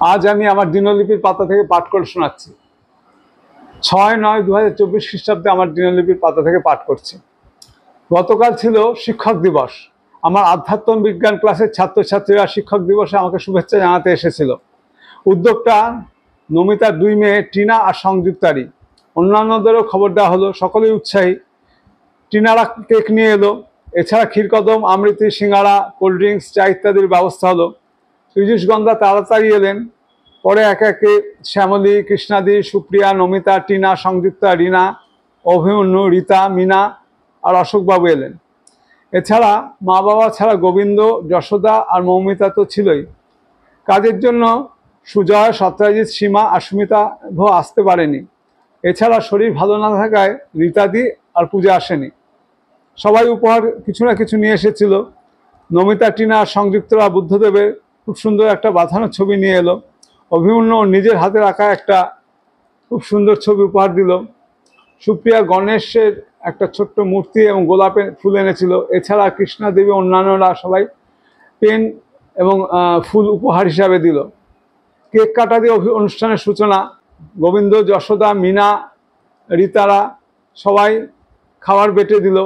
আজ আমি আমার দিনলিপির পাতা থেকে পাঠ করে শোনাচ্ছি। 6-9-2024 খ্রিস্টাব্দে আমার দিনলিপির পাতা থেকে পাঠ করছি। গতকাল ছিল শিক্ষক দিবস। আমার আধ্যাত্ম বিজ্ঞান ক্লাসের ছাত্রছাত্রীরা শিক্ষক দিবসে আমাকে শুভেচ্ছা জানাতে এসেছিল। উদ্যোগটা নমিতার 2 মেয়ে টিনা আর সংযুক্তারই। অন্যান্যদেরও খবর দেওয়া হলো, সকলেই উৎসাহী। টিনারা কেক নিয়ে এলো, এছাড়া ক্ষীরকদম, আমৃতি, সিঙ্গাড়া, কোল্ড ড্রিঙ্কস, চা ইত্যাদির ব্যবস্থা হলো। পীযূষগন্ধা তাড়াতাড়ি এলেন। পরে একে একে শ্যামলী, কৃষ্ণাদি, সুপ্রিয়া, নমিতা, টিনা, সংযুক্তা, রিনা, অভিমন্যু, রীতা, মিনা আর অশোকবাবু এলেন। এছাড়া মা বাবা ছাড়া গোবিন্দ, যশোদা আর মৌমিতা তো ছিলই। কাজের জন্য সুজয়, সত্যাজিৎ, সীমা আর সুমিতা আসতে পারেনি। এছাড়া শরীর ভালো না থাকায় রীতাদি আর পূজা আসেনি। সবাই উপহার কিছু না কিছু নিয়ে এসেছিল। নমিতা, টিনা আর সংযুক্তরা বুদ্ধদেবের খুব সুন্দর একটা বাঁধানো ছবি নিয়ে এলো। অভিমন্যু নিজের হাতে রাখা একটা খুব সুন্দর ছবি উপহার দিল। সুপ্রিয়া গণেশের একটা ছোট্ট মূর্তি এবং গোলাপের ফুল এনেছিল। এছাড়া কৃষ্ণা দেবী, অন্যান্যরা সবাই পেন এবং ফুল উপহার হিসাবে দিল। কেক কাটা দিয়ে অনুষ্ঠানের সূচনা। গোবিন্দ, যশোদা, মিনা, রীতারা সবাই খাবার বেটে দিল।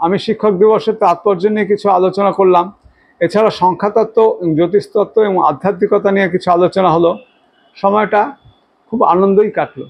আমি শিক্ষক দিবসের তাৎপর্য নিয়ে কিছু আলোচনা করলাম। এছাড়া সংখ্যাতত্ত্ব, জ্যোতিষতত্ত্ব এবং আধ্যাত্মিকতা নিয়ে কিছু আলোচনা হলো। সময়টা খুব আনন্দই কাটলো।